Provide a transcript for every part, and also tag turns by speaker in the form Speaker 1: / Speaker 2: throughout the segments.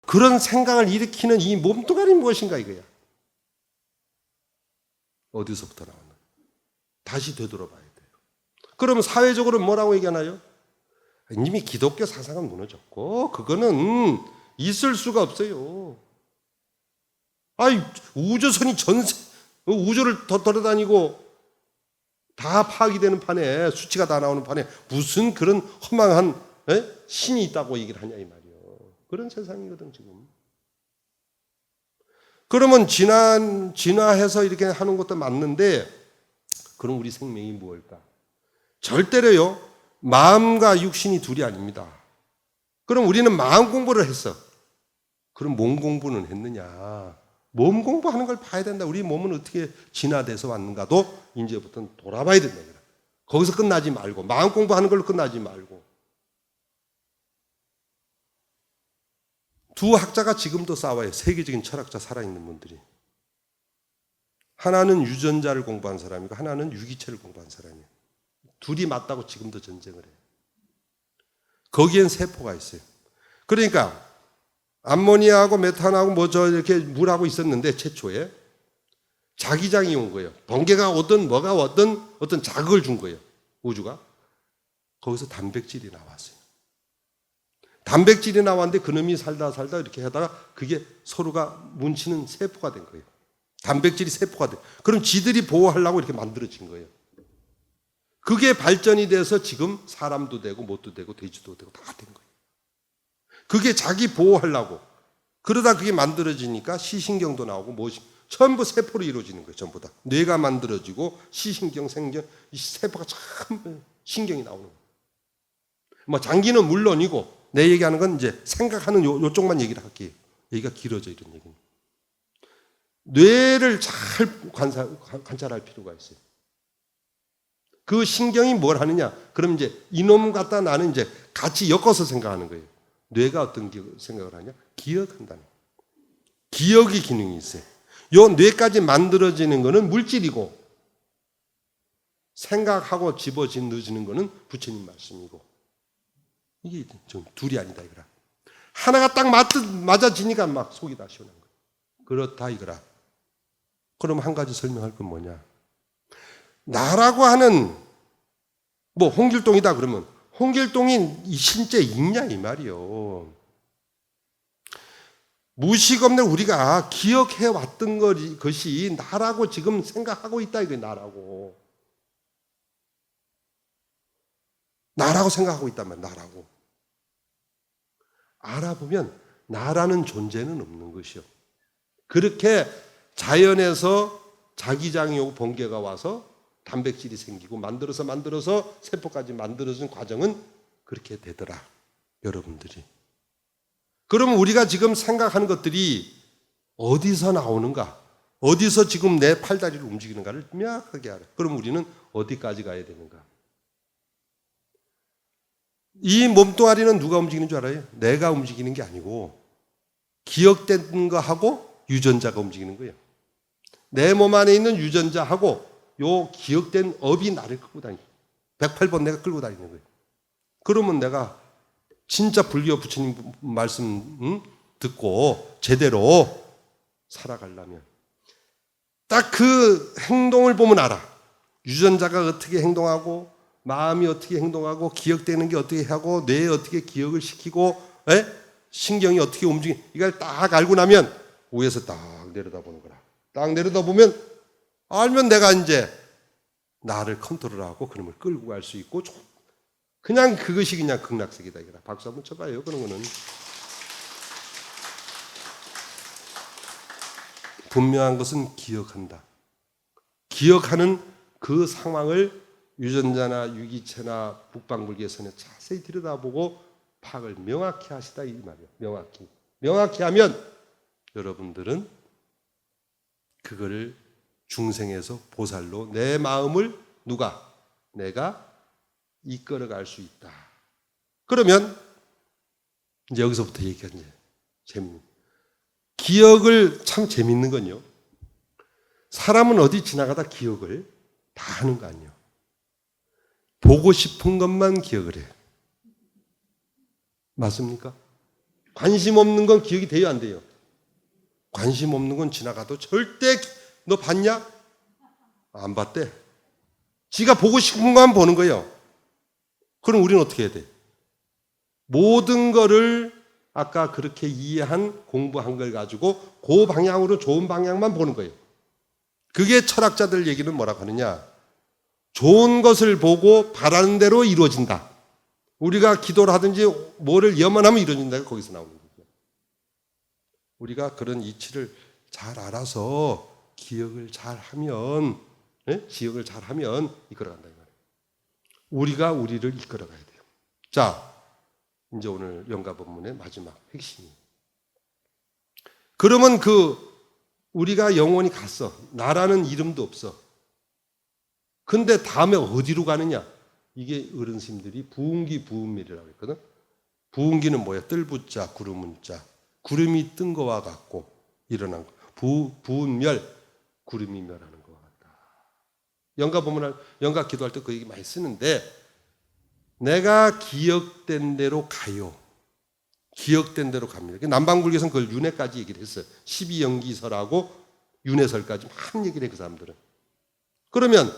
Speaker 1: 그런 생각을 일으키는 이 몸뚱아리 무엇인가 이거야. 어디서부터 나오나? 다시 되돌아봐야 돼요. 그러면 사회적으로 뭐라고 얘기하나요? 이미 기독교 사상은 무너졌고 그거는 있을 수가 없어요. 아이, 우주선이 우주를 돌아다니고 다 파악이 되는 판에, 수치가 다 나오는 판에 무슨 그런 허망한 신이 있다고 얘기를 하냐 이 말이에요. 그런 세상이거든 지금. 그러면 진화해서 이렇게 하는 것도 맞는데, 그럼 우리 생명이 무엇일까? 절대로요, 마음과 육신이 둘이 아닙니다. 그럼 우리는 마음 공부를 했어. 그럼 몸 공부는 했느냐? 몸 공부하는 걸 봐야 된다. 우리 몸은 어떻게 진화돼서 왔는가도 이제부터는 돌아봐야 된다. 거기서 끝나지 말고, 마음 공부하는 걸로 끝나지 말고. 두 학자가 지금도 싸워요. 세계적인 철학자 살아있는 분들이. 하나는 유전자를 공부한 사람이고 하나는 유기체를 공부한 사람이에요. 둘이 맞다고 지금도 전쟁을 해요. 거기엔 세포가 있어요. 그러니까 암모니아하고 메탄하고 이렇게 물하고 있었는데 최초에 자기장이 온 거예요. 번개가 오든 뭐가 오든 어떤 자극을 준 거예요. 우주가. 거기서 단백질이 나왔어요. 단백질이 나왔는데 그놈이 살다 이렇게 하다가 그게 서로가 뭉치는 세포가 된 거예요. 단백질이 세포가 돼. 그럼 지들이 보호하려고 이렇게 만들어진 거예요. 그게 발전이 돼서 지금 사람도 되고 못도 되고 돼지도 되고 다 된 거예요. 그게 자기 보호하려고. 그러다 그게 만들어지니까 시신경도 나오고 전부 세포로 이루어지는 거예요. 전부 다. 뇌가 만들어지고 시신경, 생경, 이 세포가 참 신경이 나오는 거예요. 뭐 장기는 물론이고, 내 얘기하는 건 이제 생각하는 요쪽만 얘기를 할게요. 얘기가 길어져 이런 얘기는. 뇌를 잘 관찰할 필요가 있어요. 그 신경이 뭘 하느냐? 그럼 이제 이놈 갖다 나는 이제 같이 엮어서 생각하는 거예요. 뇌가 어떤 생각을 하냐? 기억한다는. 기억의 기능이 있어요. 요 뇌까지 만들어지는 거는 물질이고, 생각하고 집어넣어지는 거는 부처님 말씀이고, 이게 좀 둘이 아니다 이거라. 하나가 딱 맞아지니까 막 속이 다 시원한 거예요. 그렇다 이거라. 그럼 한 가지 설명할 건 뭐냐? 나라고 하는 홍길동이다 그러면 홍길동이 실제 있냐 이 말이요. 무식 없는 우리가 기억해 왔던 것이 나라고 지금 생각하고 있다 이거예요. 나라고 생각하고 있단 말이에요. 나라고. 알아보면 나라는 존재는 없는 것이요. 그렇게 자연에서 자기장이 오고 번개가 와서 단백질이 생기고 만들어서 세포까지 만들어진 과정은 그렇게 되더라. 여러분들이. 그러면 우리가 지금 생각하는 것들이 어디서 나오는가? 어디서 지금 내 팔다리를 움직이는가를 명확하게 알아. 그럼 우리는 어디까지 가야 되는가? 이 몸뚱아리는 누가 움직이는 줄 알아요? 내가 움직이는 게 아니고 기억된 거하고 유전자가 움직이는 거예요. 내 몸 안에 있는 유전자하고 요 기억된 업이 나를 끌고 다니고 108번 내가 끌고 다니는 거예요. 그러면 내가 진짜 불교 부처님 말씀 듣고 제대로 살아가려면 딱 그 행동을 보면 알아. 유전자가 어떻게 행동하고 마음이 어떻게 행동하고 기억되는 게 어떻게 하고 뇌에 어떻게 기억을 시키고 신경이 어떻게 움직이고 이걸 딱 알고 나면 위에서 딱 내려다보는 거라. 딱 내려다보면 알면 내가 이제 나를 컨트롤하고 그놈을 끌고 갈 수 있고 그냥 그것이 그냥 극락세계다. 이거라. 박수 한번 쳐봐요. 그런 거는. 분명한 것은 기억한다. 기억하는 그 상황을 유전자나 유기체나 북방불개선에 자세히 들여다보고 파악을 명확히 하시다 이 말이에요. 명확히 하면 여러분들은 그거를 중생에서 보살로 내 마음을 내가 이끌어갈 수 있다. 그러면 이제 여기서부터 얘기가 이제 재밌는. 기억을 참 재밌는 건요. 사람은 어디 지나가다 기억을 다 하는 거 아니에요. 보고 싶은 것만 기억을 해요. 맞습니까? 관심 없는 건 기억이 돼요, 안 돼요? 관심 없는 건 지나가도 절대 너 봤냐? 안 봤대. 지가 보고 싶은 것만 보는 거예요. 그럼 우리는 어떻게 해야 돼? 모든 거를 아까 그렇게 이해한 공부한 걸 가지고 그 방향으로 좋은 방향만 보는 거예요. 그게 철학자들 얘기는 뭐라고 하느냐? 좋은 것을 보고 바라는 대로 이루어진다. 우리가 기도를 하든지 뭐를 염원하면 이루어진다가 거기서 나오는 거죠. 우리가 그런 이치를 잘 알아서 기억을 잘 하면, 기억을 잘 하면 이끌어간다. 우리가 우리를 이끌어가야 돼요. 자, 이제 오늘 영가 본문의 마지막 핵심이. 그러면 우리가 영원히 갔어. 나라는 이름도 없어. 근데 다음에 어디로 가느냐? 이게 어른스님들이 부운기 부운멸이라고 했거든. 부운기는 뭐야? 뜰부자 구름은자. 구름이 뜬 거와 같고 일어난 거. 부운멸, 구름이 멸하는 거와 같다. 영가 기도할 때 그 얘기 많이 쓰는데, 내가 기억된 대로 가요. 기억된 대로 갑니다. 남방불교에서는 그걸 윤회까지 얘기를 했어요. 12연기설하고 윤회설까지 많은 얘기를 해, 그 사람들은. 그러면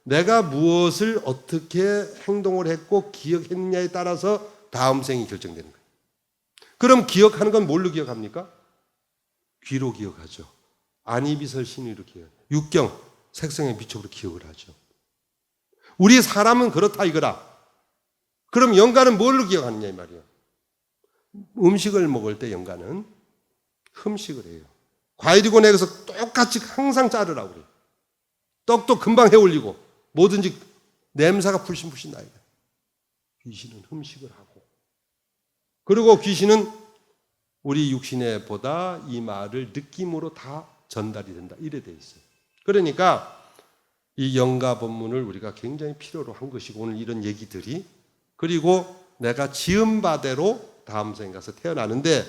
Speaker 1: 내가 무엇을 어떻게 행동을 했고 기억했느냐에 따라서 다음 생이 결정되는 거예요. 그럼 기억하는 건 뭘로 기억합니까? 귀로 기억하죠. 안이비설 신의로 기억해요. 육경, 색성의 미촉으로 기억을 하죠. 우리 사람은 그렇다 이거라. 그럼 영가는 뭘로 기억하느냐 이 말이에요. 음식을 먹을 때 영가는 흠식을 해요. 과일이고 내가서 똑같이 항상 자르라고 그래요. 떡도 금방 해올리고 뭐든지 냄새가 풀신풀신 나요. 귀신은 흠식을 하고, 그리고 귀신은 우리 육신에 보다 이 말을 느낌으로 다 전달이 된다. 이래 돼 있어요. 그러니까 이 영가 본문을 우리가 굉장히 필요로 한 것이고, 오늘 이런 얘기들이, 그리고 내가 지은 바대로 다음 생에 가서 태어나는데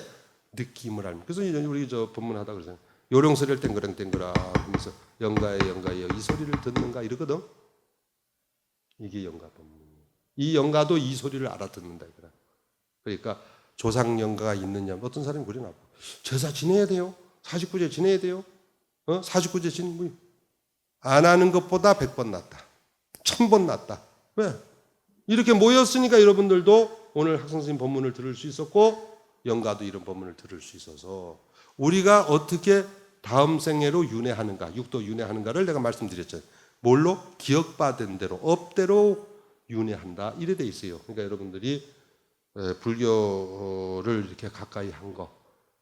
Speaker 1: 느낌을 알면, 그래서 우리 저 본문 하다 그러잖아요. 요령소리를 땡그랑땡그라 하면서 영가에 이 소리를 듣는가 이러거든. 이게 영가 본문. 이 영가도 이 소리를 알아듣는다 이거라. 그러니까 조상 영가가 있느냐. 어떤 사람이 그러나, 제사 지내야 돼요. 49제 지내야 돼요. 49제 지내면 안 하는 것보다 100번 낫다. 1000번 낫다. 왜? 이렇게 모였으니까 여러분들도 오늘 학생선생님 본문을 들을 수 있었고, 영가도 이런 본문을 들을 수 있어서 우리가 어떻게 다음 생애로 윤회하는가, 육도 윤회하는가를 내가 말씀드렸잖아요. 뭘로? 기억받은 대로, 업대로 윤회한다. 이래 돼 있어요. 그러니까 여러분들이 불교를 이렇게 가까이 한 거,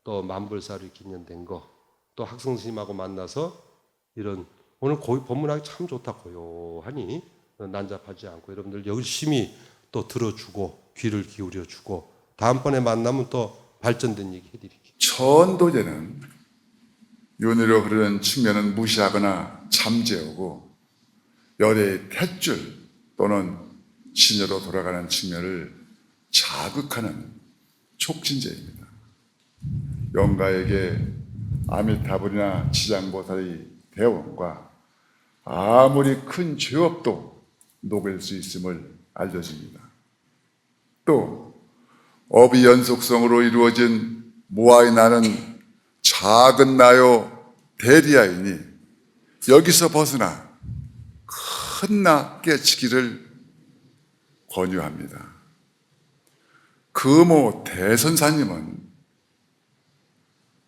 Speaker 1: 또 만불사를 기념된 거, 또 학생스님하고 만나서 이런, 오늘 본문하기 참 좋다. 고요하니 난잡하지 않고 여러분들 열심히 또 들어주고 귀를 기울여주고, 다음번에 만나면 또 발전된 얘기 해드릴게요.
Speaker 2: 천도제는 윤회로 흐르는 측면은 무시하거나 잠재우고, 열의 탯줄 또는 진여로 돌아가는 측면을 자극하는 촉진제입니다. 영가에게 아미타불이나 지장보살의 대원과 아무리 큰 죄업도 녹일 수 있음을 알려줍니다. 또 업의 연속성으로 이루어진 무아의 나는 작은 나요 대리아이니, 여기서 벗어나 큰 나 깨치기를 권유합니다. 금오 대선사님은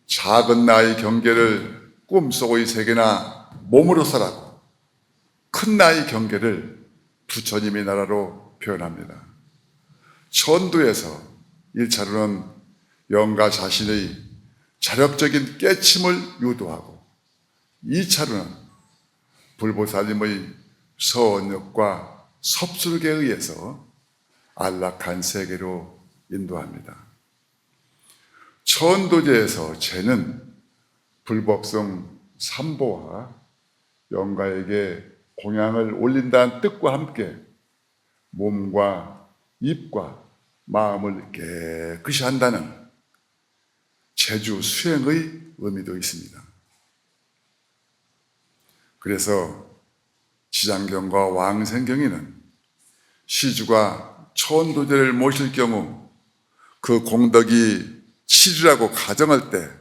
Speaker 2: 작은 나의 경계를 꿈속의 세계나 몸으로서라도 큰 나의 경계를 부처님의 나라로 표현합니다. 천도에서 1차로는 영가 자신의 자력적인 깨침을 유도하고, 2차로는 불보살님의 서언력과 섭술에 의해서 안락한 세계로 인도합니다. 천도제에서 제는 불법성 삼보와 영가에게 공양을 올린다는 뜻과 함께 몸과 입과 마음을 깨끗이 한다는 제주 수행의 의미도 있습니다. 그래서 지장경과 왕생경에는 시주가 천도제를 모실 경우 그 공덕이 7이라고 가정할 때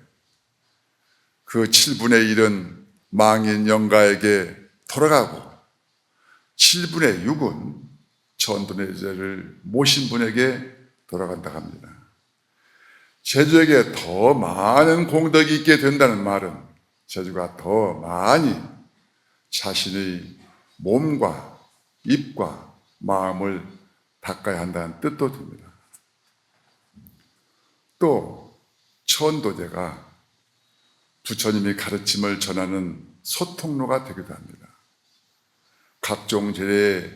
Speaker 2: 그 7분의 1은 망인 영가에게 돌아가고 7분의 6은 천돈의 죄를 모신 분에게 돌아간다 합니다. 제주에게 더 많은 공덕이 있게 된다는 말은 제주가 더 많이 자신의 몸과 입과 마음을 닦아야 한다는 뜻도 듭니다. 또 천도제가 부처님의 가르침을 전하는 소통로가 되기도 합니다. 각종 제례에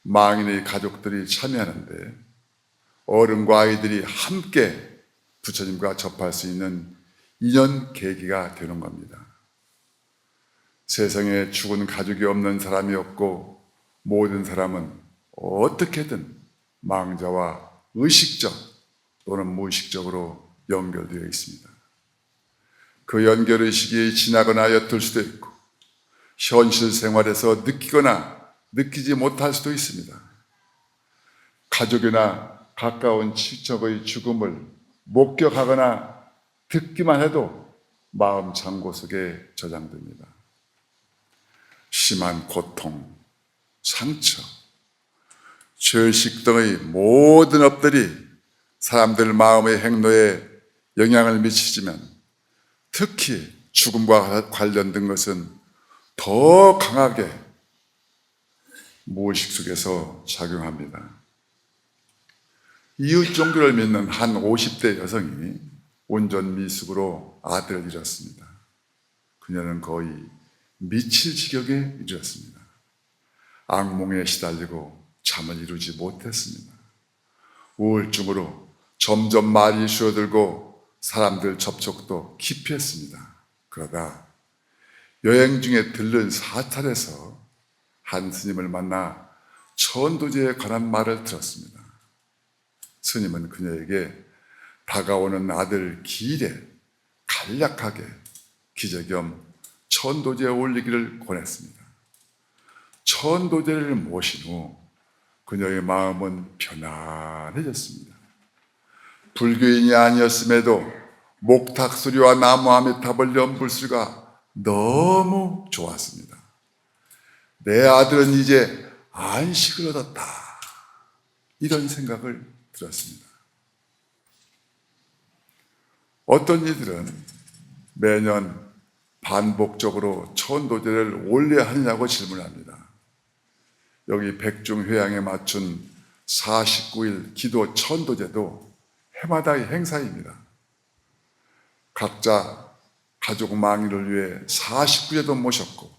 Speaker 2: 망인의 가족들이 참여하는데 어른과 아이들이 함께 부처님과 접할 수 있는 인연 계기가 되는 겁니다. 세상에 죽은 가족이 없는 사람이 없고 모든 사람은 어떻게든 망자와 의식적 또는 무의식적으로 연결되어 있습니다. 그 연결의식이 지나거나 옅을 수도 있고 현실 생활에서 느끼거나 느끼지 못할 수도 있습니다. 가족이나 가까운 친척의 죽음을 목격하거나 듣기만 해도 마음 창고 속에 저장됩니다. 심한 고통, 상처, 죄의식 등의 모든 업들이 사람들 마음의 행로에 영향을 미치지만 특히 죽음과 관련된 것은 더 강하게 무의식 속에서 작용합니다. 이웃 종교를 믿는 한 50대 여성이 운전 미숙으로 아들을 잃었습니다. 그녀는 거의 미칠 지경에 이르렀습니다. 악몽에 시달리고 잠을 이루지 못했습니다. 우울증으로 점점 말이 줄어들고 사람들 접촉도 기피했습니다. 그러다 여행 중에 들른 사찰에서 한 스님을 만나 천도제에 관한 말을 들었습니다. 스님은 그녀에게 다가오는 아들 기일에 간략하게 기저겸 천도제에 올리기를 권했습니다. 천도제를 모신 후 그녀의 마음은 편안해졌습니다. 불교인이 아니었음에도 목탁소리와 나무 아미타불 연불수가 너무 좋았습니다. 내 아들은 이제 안식을 얻었다. 이런 생각을 들었습니다. 어떤 이들은 매년 반복적으로 천도제를 올려야 하느냐고 질문합니다. 여기 백중회양에 맞춘 49일 기도 천도제도 해마다의 행사입니다. 각자 가족 망인을 위해 49제도 모셨고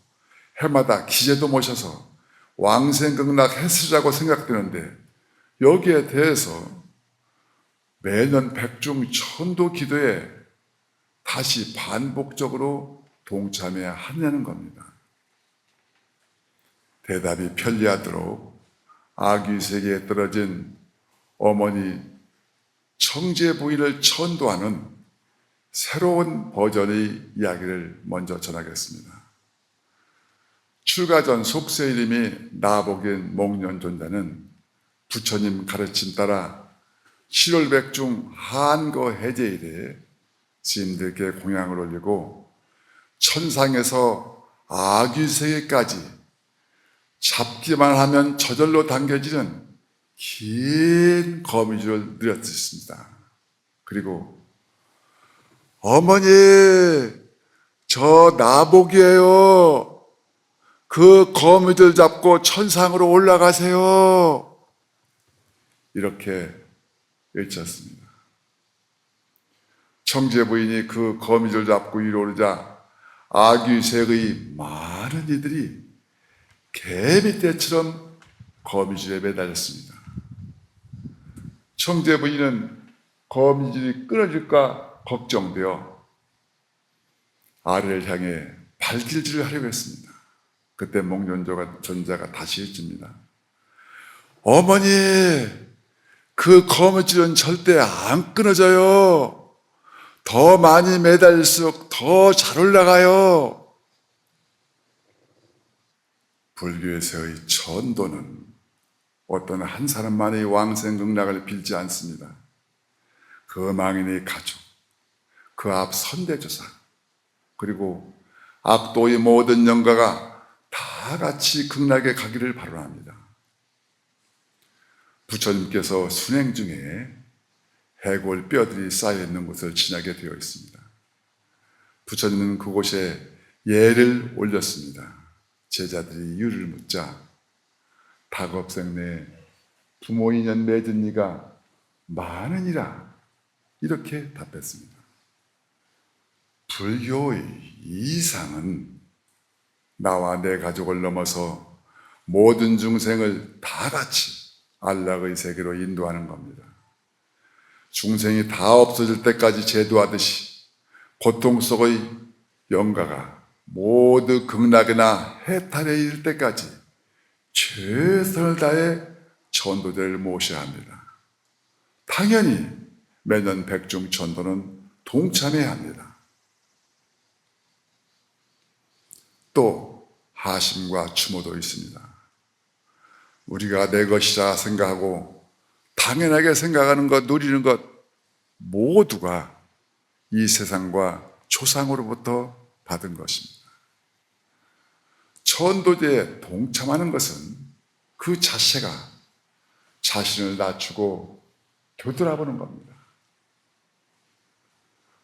Speaker 2: 해마다 기제도 모셔서 왕생극락 했으라고 생각되는데 여기에 대해서 매년 백중 천도 기도에 다시 반복적으로 동참해야 하냐는 겁니다. 대답이 편리하도록 아귀세계에 떨어진 어머니 청제 부인을 천도하는 새로운 버전의 이야기를 먼저 전하겠습니다. 출가 전 속세 이름이 나복인 목련존자는 부처님 가르침 따라 7월 백중 한거 해제일에 스님들께 공양을 올리고 천상에서 아귀세계까지 잡기만 하면 저절로 당겨지는 긴 거미줄을 늘어뜨렸습니다. 그리고 어머니, 저 나복이에요. 그 거미줄 잡고 천상으로 올라가세요. 이렇게 외쳤습니다. 청제 부인이 그 거미줄 잡고 위로 오르자 아귀색의 많은 이들이 개미떼처럼 거미줄에 매달렸습니다. 청제 부인은 거미줄이 끊어질까 걱정되어 아래를 향해 발길질을 하려고 했습니다. 그때 목련존자가 다시 해줍니다. 어머니, 그 거미줄은 절대 안 끊어져요. 더 많이 매달릴수록 더 잘 올라가요. 불교에서의 천도는 어떤 한 사람만의 왕생극락을 빌지 않습니다. 그 망인의 가족, 그 앞 선대조사, 그리고 악도의 모든 영가가 다 같이 극락에 가기를 바랍니다. 부처님께서 순행 중에 해골 뼈들이 쌓여 있는 곳을 지나게 되어 있습니다. 부처님은 그곳에 예를 올렸습니다. 제자들이 이유를 묻자 다급생내 부모 인연 맺은 이가 많으니라 이렇게 답했습니다. 불교의 이상은 나와 내 가족을 넘어서 모든 중생을 다 같이 안락의 세계로 인도하는 겁니다. 중생이 다 없어질 때까지 제도하듯이 고통 속의 영가가 모두 극락이나 해탈에 이를 때까지 최선을 다해 전도자를 모셔야 합니다. 당연히 매년 백중 전도는 동참해야 합니다. 또 하심과 추모도 있습니다. 우리가 내 것이라 생각하고 당연하게 생각하는 것, 누리는 것 모두가 이 세상과 조상으로부터 받은 것입니다. 전도제에 동참하는 것은 그 자체가 자신을 낮추고 되돌아보는 겁니다.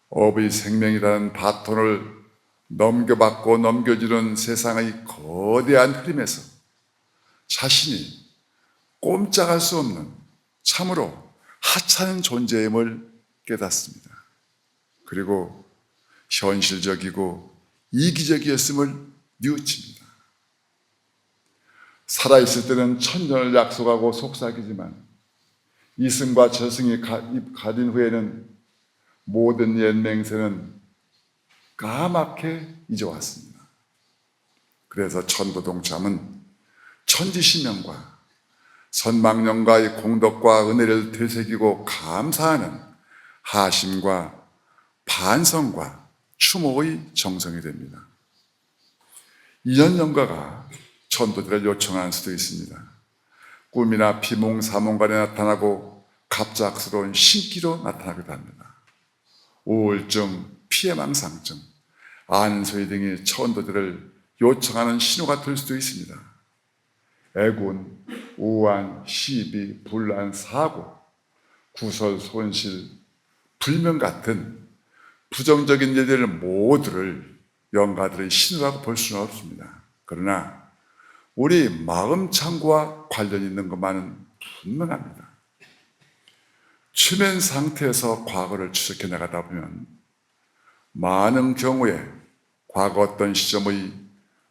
Speaker 2: 업의 생명이라는 바톤을 넘겨받고 넘겨주는 세상의 거대한 흐름에서 자신이 꼼짝할 수 없는 참으로 하찮은 존재임을 깨닫습니다. 그리고 현실적이고 이기적이었음을 뉘우칩니다. 살아있을 때는 천년을 약속하고 속삭이지만 이승과 저승이 가린 후에는 모든 옛 맹세는 까맣게 잊어왔습니다. 그래서 천도동참은 천지신명과 선망령과의 공덕과 은혜를 되새기고 감사하는 하심과 반성과 추모의 정성이 됩니다. 인연영가가 천도들을 요청하는 수도 있습니다. 꿈이나 비몽사몽간에 나타나고 갑작스러운 신기로 나타나기도 합니다. 우울증, 피해망상증, 아는 소리 등이 천도들을 요청하는 신호가 될 수도 있습니다. 애군, 우환, 시비, 불안, 사고, 구설, 손실, 불명 같은 부정적인 일들 모두를 영가들의 신호라고 볼 수는 없습니다. 그러나 우리 마음 창고와 관련 있는 것만은 분명합니다. 최면 상태에서 과거를 추적해 나가다 보면 많은 경우에 과거 어떤 시점의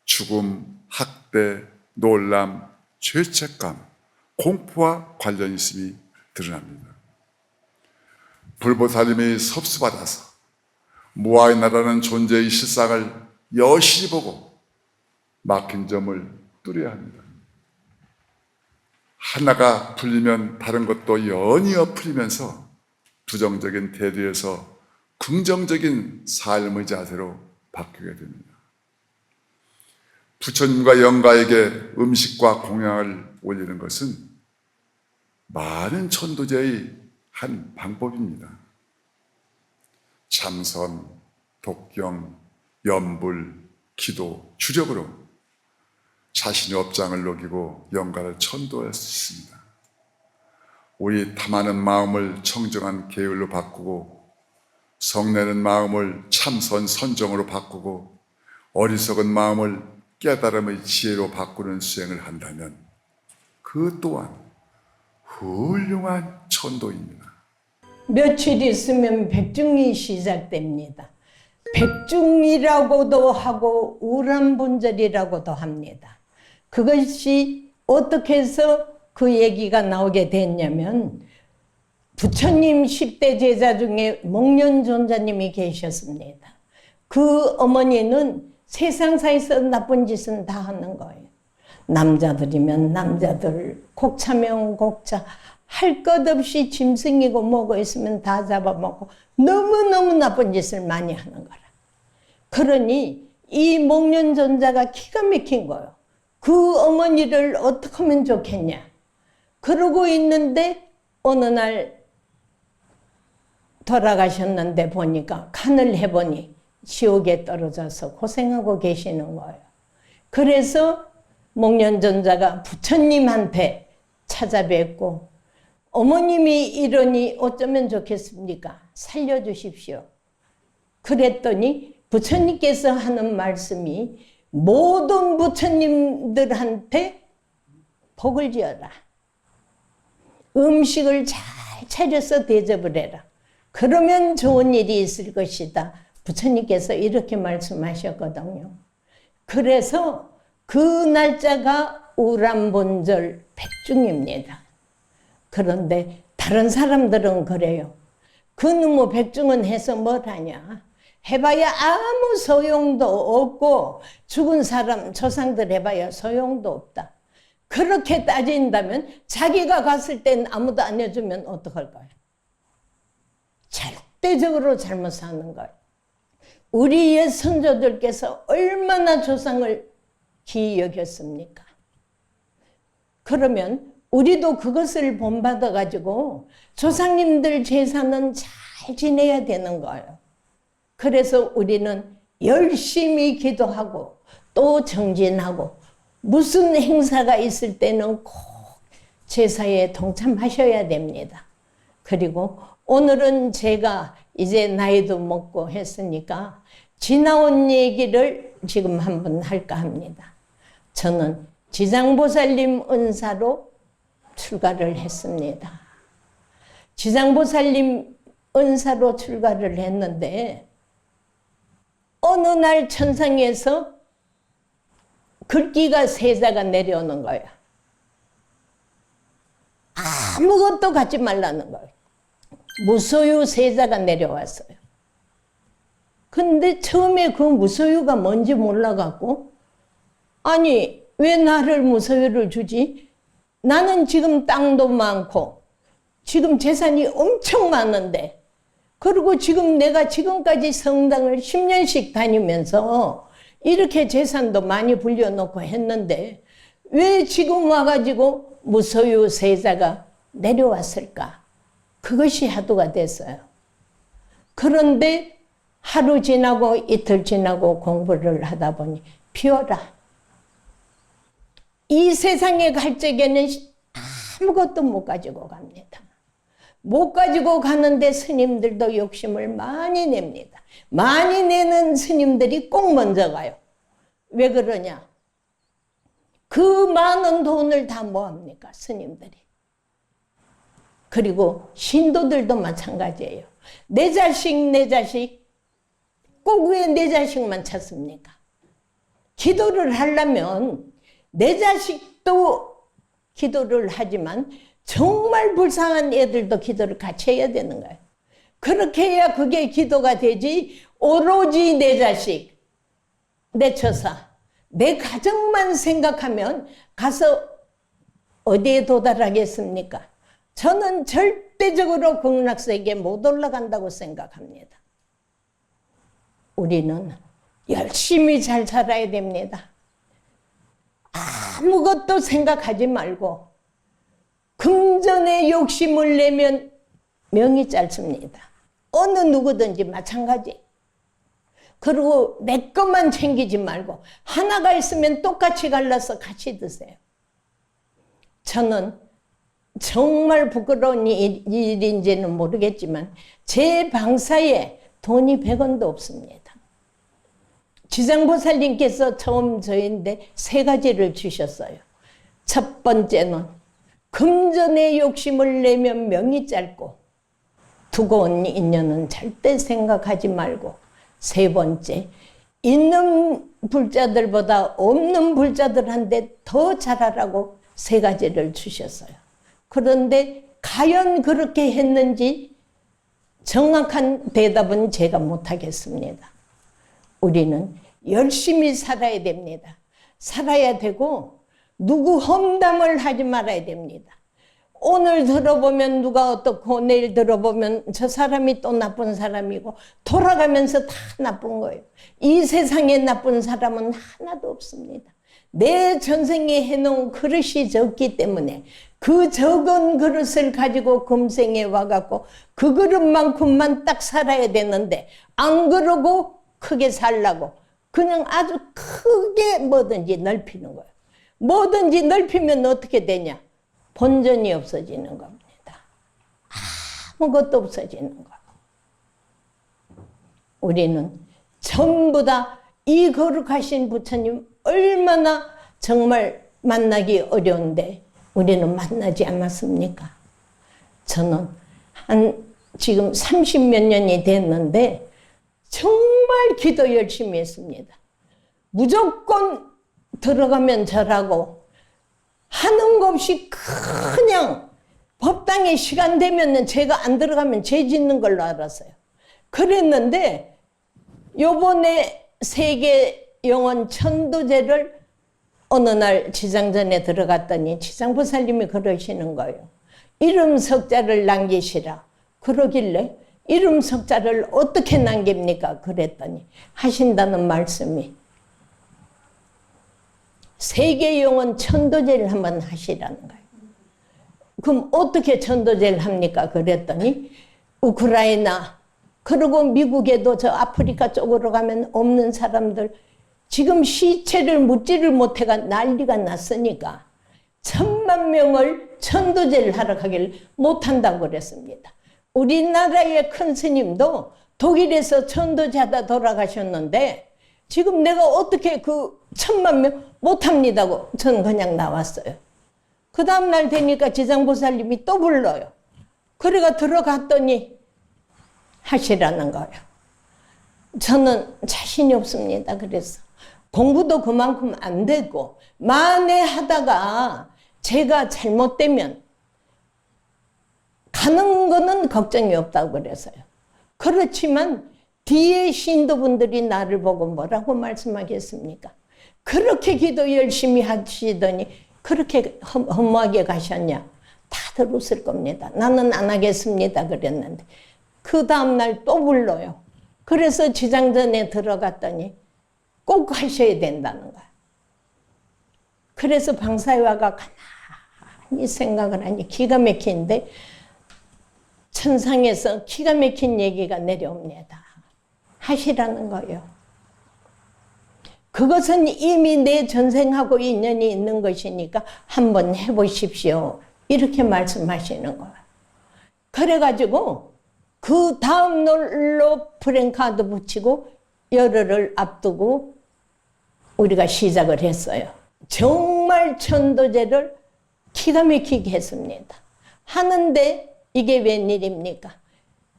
Speaker 2: 죽음, 학대, 놀람, 죄책감, 공포와 관련 있음이 드러납니다. 불보살님이 섭수받아서 무아의 나라는 존재의 실상을 여실히 보고 막힌 점을 뚫어야 합니다. 하나가 풀리면 다른 것도 연이어 풀리면서 부정적인 태도에서 긍정적인 삶의 자세로 바뀌게 됩니다. 부처님과 영가에게 음식과 공양을 올리는 것은 많은 천도제의 한 방법입니다. 참선, 독경, 염불, 기도, 주력으로 자신의 업장을 녹이고 영가를 천도할 수 있습니다. 우리 탐하는 마음을 청정한 계율로 바꾸고 성내는 마음을 참선, 선정으로 바꾸고 어리석은 마음을 깨달음의 지혜로 바꾸는 수행을 한다면 그 또한 훌륭한 천도입니다.
Speaker 3: 며칠 있으면 백중이 시작됩니다. 백중이라고도 하고 우람분절이라고도 합니다. 그것이 어떻게 해서 그 얘기가 나오게 됐냐면 부처님 10대 제자 중에 목련존자님이 계셨습니다. 그 어머니는 세상사에서 나쁜 짓은 다 하는 거예요. 남자들이면 남자들, 곡차면 곡차, 할 것 없이 짐승이고 뭐고 있으면 다 잡아먹고 너무너무 나쁜 짓을 많이 하는 거라. 그러니 이 목련존자가 기가 막힌 거예요. 그 어머니를 어떻게 하면 좋겠냐. 그러고 있는데 어느 날 돌아가셨는데 보니까 간을 해보니 지옥에 떨어져서 고생하고 계시는 거예요. 그래서 목련전자가 부처님한테 찾아뵙고 어머님이 이러니 어쩌면 좋겠습니까? 살려주십시오. 그랬더니 부처님께서 하는 말씀이 모든 부처님들한테 복을 지어라. 음식을 잘 차려서 대접을 해라. 그러면 좋은 일이 있을 것이다. 부처님께서 이렇게 말씀하셨거든요. 그래서 그 날짜가 우람본절 백중입니다. 그런데 다른 사람들은 그래요. 그놈의 백중은 해서 뭘 하냐. 해봐야 아무 소용도 없고 죽은 사람 조상들 해봐야 소용도 없다. 그렇게 따진다면 자기가 갔을 땐 아무도 안 해주면 어떡할까요? 절대적으로 잘못 사는 거예요. 우리의 선조들께서 얼마나 조상을 귀히 여겼습니까? 그러면 우리도 그것을 본받아 가지고 조상님들 제사는 잘 지내야 되는 거예요. 그래서 우리는 열심히 기도하고 또 정진하고 무슨 행사가 있을 때는 꼭 제사에 동참하셔야 됩니다. 그리고 오늘은 제가 이제 나이도 먹고 했으니까 지나온 얘기를 지금 한번 할까 합니다. 저는 지장보살님 은사로 출가를 했습니다. 지장보살님 은사로 출가를 했는데 어느 날 천상에서 글귀가 세자가 내려오는 거야. 아무것도 갖지 말라는 거예요. 무소유 세자가 내려왔어요. 근데 처음에 그 무소유가 뭔지 몰라갖고 아니 왜 나를 무소유를 주지? 나는 지금 땅도 많고 지금 재산이 엄청 많은데 그리고 지금 내가 지금까지 성당을 10년씩 다니면서 이렇게 재산도 많이 불려놓고 했는데 왜 지금 와가지고 무소유 세자가 내려왔을까? 그것이 화두가 됐어요. 그런데 하루 지나고 이틀 지나고 공부를 하다 보니 비워라. 이 세상에 갈 적에는 아무것도 못 가지고 갑니다. 못 가지고 가는데 스님들도 욕심을 많이 냅니다. 많이 내는 스님들이 꼭 먼저 가요. 왜 그러냐? 그 많은 돈을 다 뭐합니까? 스님들이. 그리고 신도들도 마찬가지예요. 내 자식 꼭 왜 내 자식만 찾습니까? 기도를 하려면 내 자식도 기도를 하지만 정말 불쌍한 애들도 기도를 같이 해야 되는 거예요. 그렇게 해야 그게 기도가 되지. 오로지 내 자식, 내 처사, 내 가정만 생각하면 가서 어디에 도달하겠습니까? 저는 절대적으로 극락세계에 못 올라간다고 생각합니다. 우리는 열심히 잘 살아야 됩니다. 아무것도 생각하지 말고 금전에 욕심을 내면 명이 짧습니다. 어느 누구든지 마찬가지. 그리고 내 것만 챙기지 말고 하나가 있으면 똑같이 갈라서 같이 드세요. 저는 정말 부끄러운 일인지는 모르겠지만 제 방사에 돈이 100원도 없습니다. 지장보살님께서 처음 저희인데 3가지를 주셨어요. 첫 번째는 금전의 욕심을 내면 명이 짧고 두고 온 인연은 절대 생각하지 말고, 세 번째, 있는 불자들보다 없는 불자들한테 더 잘하라고 3가지를 주셨어요. 그런데 과연 그렇게 했는지 정확한 대답은 제가 못하겠습니다. 우리는 열심히 살아야 됩니다. 살아야 되고 누구 험담을 하지 말아야 됩니다. 오늘 들어보면 누가 어떻고 내일 들어보면 저 사람이 또 나쁜 사람이고 돌아가면서 다 나쁜 거예요. 이 세상에 나쁜 사람은 하나도 없습니다. 내 전생에 해놓은 그릇이 적기 때문에 그 적은 그릇을 가지고 금생에 와갖고 그 그릇만큼만 딱 살아야 되는데 안 그러고 크게 살라고 그냥 아주 크게 뭐든지 넓히는 거예요. 뭐든지 넓히면 어떻게 되냐? 본전이 없어지는 겁니다. 아무것도 없어지는 거예요. 우리는 전부 다 이 거룩하신 부처님 얼마나 정말 만나기 어려운데 우리는 만나지 않았습니까? 저는 지금 30몇 년이 됐는데 정말 기도 열심히 했습니다. 무조건 들어가면 절하고 하는 거 없이 그냥 법당에 시간 되면 제가 안 들어가면 죄 짓는 걸로 알았어요. 그랬는데 요번에 세계 영원 천도제를 어느 날 지장전에 들어갔더니 지장보살님이 그러시는 거예요. 이름 석자를 남기시라. 그러길래 이름 석자를 어떻게 남깁니까? 그랬더니 하신다는 말씀이 세계 영원 천도제를 한번 하시라는 거예요. 그럼 어떻게 천도제를 합니까? 그랬더니 우크라이나 그리고 미국에도 저 아프리카 쪽으로 가면 없는 사람들 지금 시체를 묻지를 못해가 난리가 났으니까 1000만 명을 천도제를 하러 가길 못한다고 그랬습니다. 우리나라의 큰 스님도 독일에서 천도제하다 돌아가셨는데 지금 내가 어떻게 그 1000만 명 못합니다고 전 그냥 나왔어요. 그 다음날 되니까 지장보살님이 또 불러요. 그래가 들어갔더니 하시라는 거예요. 저는 자신이 없습니다. 그래서 공부도 그만큼 안 되고 만에 하다가 제가 잘못되면 가는 거는 걱정이 없다고 그래서요. 그렇지만 뒤에 신도분들이 나를 보고 뭐라고 말씀하겠습니까? 그렇게 기도 열심히 하시더니 그렇게 허무하게 가셨냐? 다들 웃을 겁니다. 나는 안 하겠습니다. 그랬는데 그 다음날 또 불러요. 그래서 지장전에 들어갔더니 꼭 하셔야 된다는 거야. 그래서 방사회화가 가만히 생각을 하니 기가 막히는데 천상에서 기가 막힌 얘기가 내려옵니다. 하시라는 거예요. 그것은 이미 내 전생하고 인연이 있는 것이니까 한번 해보십시오. 이렇게 말씀하시는 거예요. 그래가지고 그 다음 날로 프랭카드 붙이고 열흘을 앞두고 우리가 시작을 했어요. 정말 천도제를 기가 막히게 했습니다. 하는데 이게 웬일입니까?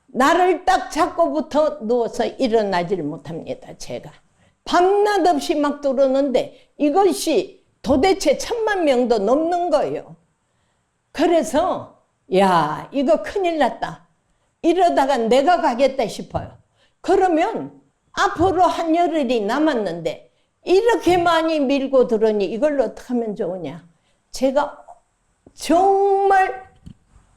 Speaker 3: 나를 딱 잡고부터 누워서 일어나질 못합니다. 제가 밤낮 없이 막 들어오는데 이것이 도대체 1000만 명도 넘는 거예요. 그래서 야 이거 큰일 났다. 이러다가 내가 가겠다 싶어요. 그러면 앞으로 한 열흘이 남았는데 이렇게 많이 밀고 들어오니 이걸 어떻게 하면 좋으냐. 제가 정말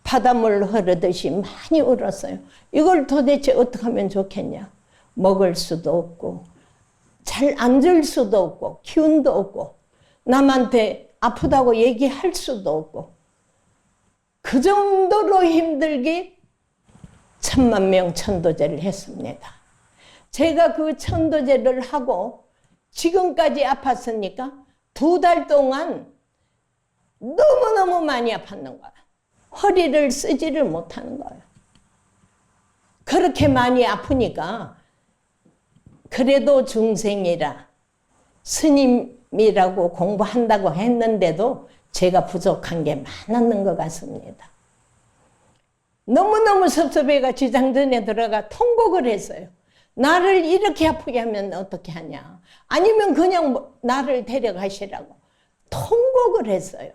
Speaker 3: 바닷물 흐르듯이 많이 울었어요. 이걸 도대체 어떻게 하면 좋겠냐. 먹을 수도 없고 잘 앉을 수도 없고 기운도 없고 남한테 아프다고 얘기할 수도 없고 그 정도로 힘들게 1000만 명 천도제를 했습니다. 제가 그 천도제를 하고 지금까지 아팠으니까 2달 동안 너무너무 많이 아팠는 거야. 허리를 쓰지를 못하는 거예요. 그렇게 많이 아프니까 그래도 중생이라 스님이라고 공부한다고 했는데도 제가 부족한 게 많았는 것 같습니다. 너무너무 섭섭해가 지장전에 들어가 통곡을 했어요. 나를 이렇게 아프게 하면 어떻게 하냐. 아니면 그냥 나를 데려가시라고 통곡을 했어요.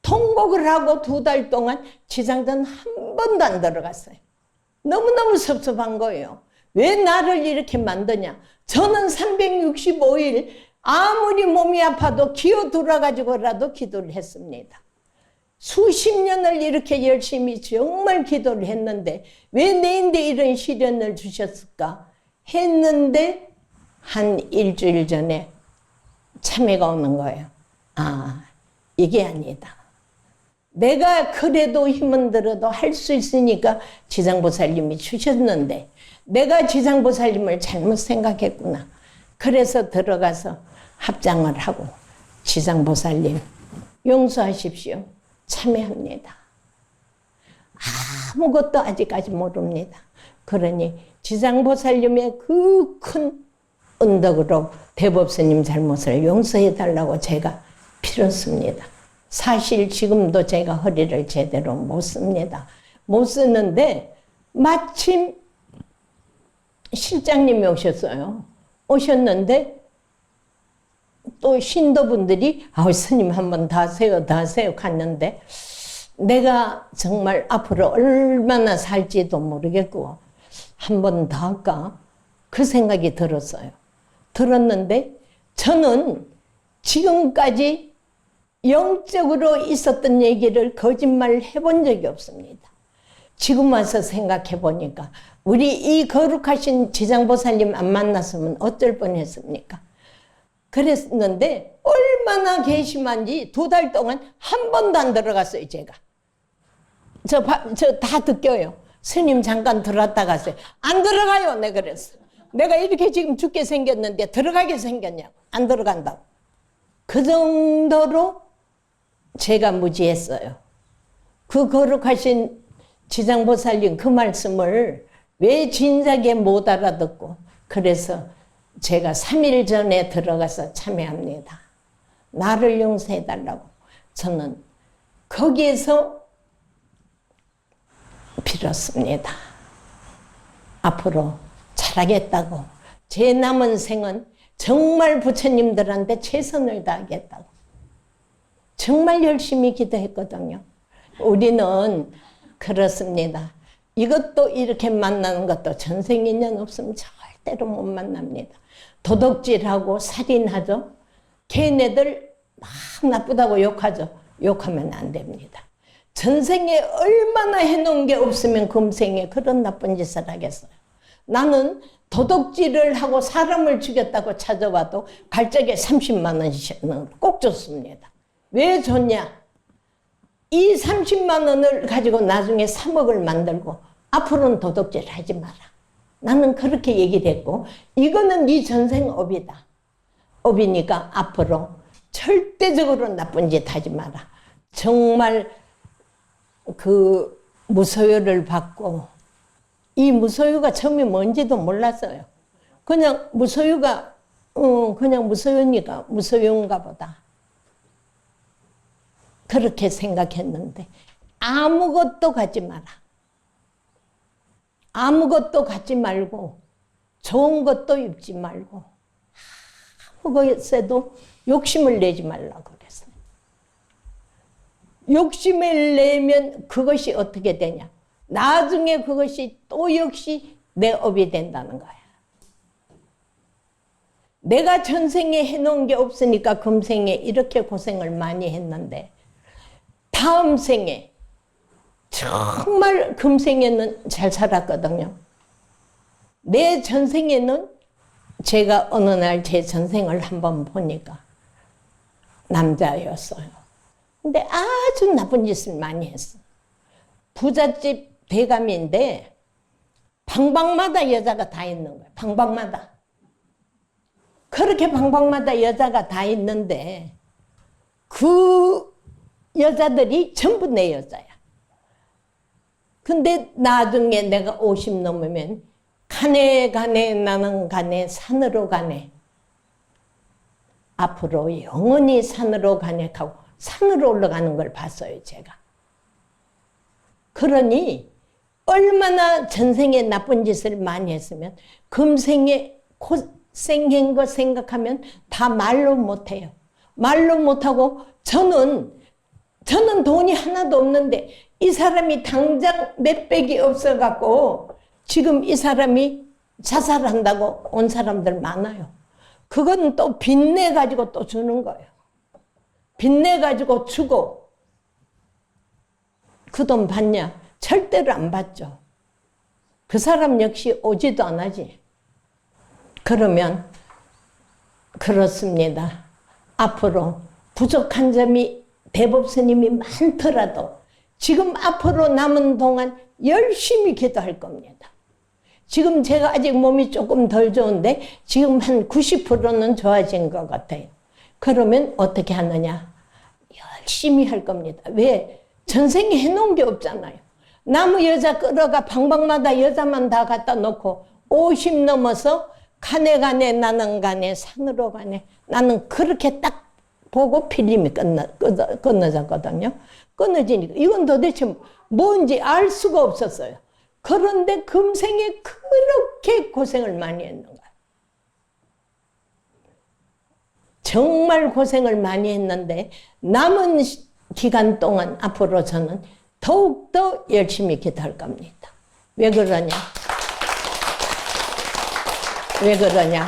Speaker 3: 통곡을 하고 2달 동안 지장전 한 번도 안 들어갔어요. 너무너무 섭섭한 거예요. 왜 나를 이렇게 만드냐. 저는 365일 아무리 몸이 아파도 기어 돌아가지고라도 기도를 했습니다. 수십 년을 이렇게 열심히 정말 기도를 했는데 왜 내인데 이런 시련을 주셨을까 했는데 한 일주일 전에 참회가 오는 거예요. 아, 이게 아니다. 내가 그래도 힘은 들어도 할 수 있으니까 지장보살님이 주셨는데 내가 지장보살님을 잘못 생각했구나. 그래서 들어가서 합장을 하고 지장보살님 용서하십시오. 참회합니다. 아무것도 아직까지 모릅니다. 그러니 지장보살님의 그 큰 은덕으로 대법스님 잘못을 용서해달라고 제가 빌었습니다. 사실 지금도 제가 허리를 제대로 못 씁니다. 못 쓰는데 마침 실장님이 오셨어요. 오셨는데 또 신도분들이 스님 한번 더 하세요, 더 하세요 갔는데 내가 정말 앞으로 얼마나 살지도 모르겠고 한 번 더 할까? 그 생각이 들었어요. 들었는데 저는 지금까지 영적으로 있었던 얘기를 거짓말 해본 적이 없습니다. 지금 와서 생각해 보니까 우리 이 거룩하신 지장보살님 안 만났으면 어쩔 뻔했습니까? 그랬는데 얼마나 괘씸한지 2달 동안 한 번도 안 들어갔어요. 제가 저 다 듣겨요. 스님 잠깐 들어갔다 갔어요. 안 들어가요. 내가 그랬어. 내가 이렇게 지금 죽게 생겼는데 들어가게 생겼냐고. 안 들어간다고. 그 정도로 제가 무지했어요. 그 거룩하신 지장보살님 그 말씀을 왜 진작에 못 알아듣고 그래서 제가 3일 전에 들어가서 참회합니다. 나를 용서해달라고. 저는 거기에서 빌었습니다. 앞으로 잘하겠다고. 제 남은 생은 정말 부처님들한테 최선을 다하겠다고. 정말 열심히 기도했거든요. 우리는 그렇습니다. 이것도 이렇게 만나는 것도 전생 인연 없으면 절대로 못 만납니다. 도둑질하고 살인하죠. 걔네들 막 나쁘다고 욕하죠. 욕하면 안 됩니다. 전생에 얼마나 해놓은 게 없으면 금생에 그런 나쁜 짓을 하겠어요. 나는 도둑질을 하고 사람을 죽였다고 찾아와도 갈적에 30만 원씩은 꼭 줬습니다. 왜 줬냐? 이 30만 원을 가지고 나중에 3억을 만들고 앞으로는 도둑질 하지 마라. 나는 그렇게 얘기를 했고 이거는 네 전생 업이다. 업이니까 앞으로 절대적으로 나쁜 짓 하지 마라. 정말 그 무소유를 받고 이 무소유가 처음에 뭔지도 몰랐어요. 그냥 무소유가 그냥 무소유니까 무소유인가 보다. 그렇게 생각했는데 아무것도 갖지 마라. 아무것도 갖지 말고 좋은 것도 입지 말고 아무것에도 욕심을 내지 말라고 그랬어요. 욕심을 내면 그것이 어떻게 되냐. 나중에 그것이 또 역시 내 업이 된다는 거야. 내가 전생에 해놓은 게 없으니까 금생에 이렇게 고생을 많이 했는데 다음 생에 정말 금생에는 잘 살았거든요. 내 전생에는 제가 어느 날 제 전생을 한번 보니까 남자였어요. 근데 아주 나쁜 짓을 많이 했어. 부잣집 대감인데 방방마다 여자가 다 있는 거야. 방방마다. 그렇게 방방마다 여자가 다 있는데 그 여자들이 전부 내 여자야. 근데 나중에 내가 50 넘으면 가네 나는 가네 산으로 가네. 앞으로 영원히 산으로 가네 하고 산으로 올라가는 걸 봤어요. 제가. 그러니 얼마나 전생에 나쁜 짓을 많이 했으면 금생에 고생한 거 생각하면 다 말로 못해요. 말로 못하고 저는 돈이 하나도 없는데 이 사람이 당장 몇백이 없어갖고 지금 이 사람이 자살한다고 온 사람들 많아요. 그건 또 빚내가지고 또 주는 거예요. 빚내가지고 주고 그 돈 받냐? 절대로 안 받죠. 그 사람 역시 오지도 안 하지. 그러면 그렇습니다. 앞으로 부족한 점이 대법스님이 많더라도 지금 앞으로 남은 동안 열심히 기도할 겁니다. 지금 제가 아직 몸이 조금 덜 좋은데 지금 한 90%는 좋아진 것 같아요. 그러면 어떻게 하느냐? 열심히 할 겁니다. 왜? 전생에 해놓은 게 없잖아요. 나무 여자 끌어가 방방마다 여자만 다 갖다 놓고 50 넘어서 가네 가네 나는 가네 산으로 가네 나는 그렇게 딱 보고 필름이 끊어졌거든요. 끊어지니까 이건 도대체 뭔지 알 수가 없었어요. 그런데 금생에 그렇게 고생을 많이 했는 거예요. 정말 고생을 많이 했는데 남은 기간 동안 앞으로 저는 더욱더 열심히 기도할 겁니다. 왜 그러냐? 왜 그러냐?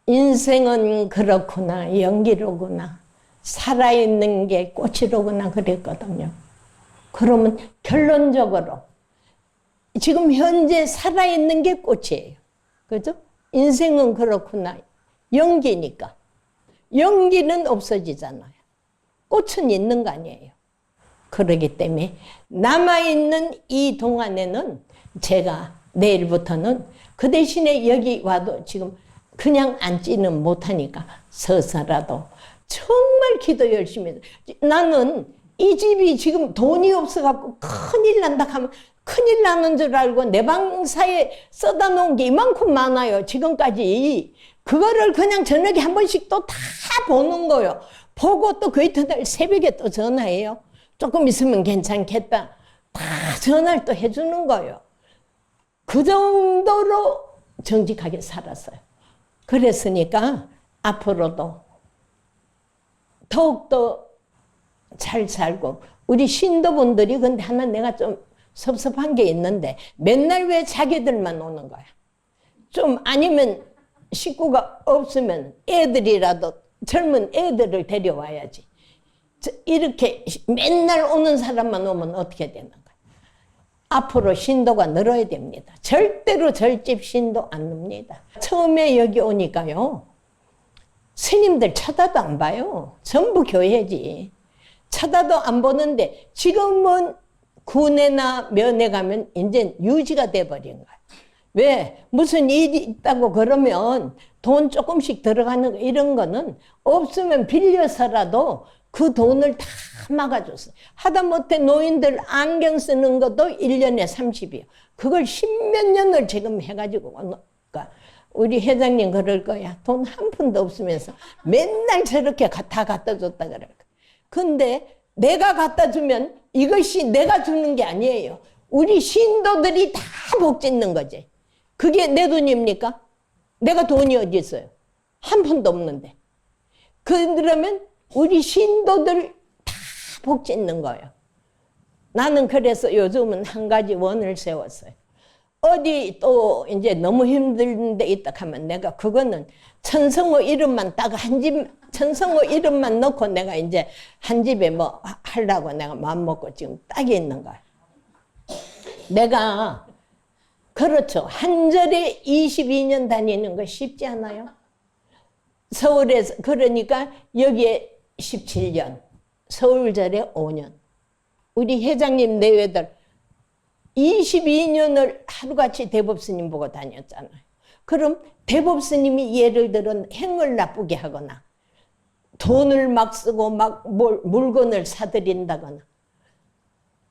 Speaker 3: 인생은 그렇구나, 연기로구나, 살아있는 게 꽃이로구나 그랬거든요. 그러면 결론적으로 지금 현재 살아있는 게 꽃이에요. 그죠? 인생은 그렇구나, 연기니까. 연기는 없어지잖아요. 꽃은 있는 거 아니에요. 그러기 때문에 남아있는 이 동안에는 제가 내일부터는 그 대신에 여기 와도 지금 그냥 앉지는 못하니까 서서라도 정말 기도 열심히 해서 나는 이 집이 지금 돈이 없어갖고 큰일 난다 하면 큰일 나는 줄 알고 내 방사에 써다 놓은 게 이만큼 많아요. 지금까지. 그거를 그냥 저녁에 한 번씩 또 다 보는 거예요. 보고 또 그 이튿날 새벽에 또 전화해요. 조금 있으면 괜찮겠다. 다 전화를 또 해주는 거예요. 그 정도로 정직하게 살았어요. 그랬으니까 앞으로도 더욱더 잘 살고 우리 신도분들이 근데 하나 내가 좀 섭섭한 게 있는데 맨날 왜 자기들만 오는 거야. 좀 아니면 식구가 없으면 애들이라도 젊은 애들을 데려와야지. 이렇게 맨날 오는 사람만 오면 어떻게 되는 거야. 앞으로 신도가 늘어야 됩니다. 절대로 절집 신도 안 늡니다. 처음에 여기 오니까요. 스님들 쳐다도 안 봐요. 전부 교회지. 쳐다도 안 보는데 지금은 군에나 면에 가면 이제 유지가 돼버린 거예요. 왜? 무슨 일이 있다고 그러면 돈 조금씩 들어가는 거 이런 거는 없으면 빌려서라도 그 돈을 다 막아줬어요. 하다못해 노인들 안경 쓰는 것도 1년에 30이요. 그걸 10몇 년을 지금 해가지고 그러니까 우리 회장님 그럴 거야. 돈 한 푼도 없으면서 맨날 저렇게 다 갖다 줬다 그럴 거야. 근데 내가 갖다 주면 이것이 내가 주는 게 아니에요. 우리 신도들이 다 복 짓는 거지. 그게 내 돈입니까? 내가 돈이 어디 있어요? 한 푼도 없는데. 그러면 우리 신도들 다 복 짓는 거예요. 나는 그래서 요즘은 한 가지 원을 세웠어요. 어디 또 이제 너무 힘든 데 있다 하면 내가 그거는 천성호 이름만 딱 한 집, 천성호 이름만 넣고 내가 이제 한 집에 뭐 하려고 내가 마음먹고 지금 딱 있는 거야. 내가 그렇죠. 한 절에 22년 다니는 거 쉽지 않아요? 서울에서 그러니까 여기에 17년, 서울절에 5년. 우리 회장님 내외들 22년을 하루같이 대법스님 보고 다녔잖아요. 그럼 대법스님이 예를 들어 행을 나쁘게 하거나 돈을 막 쓰고 막 물건을 사들인다거나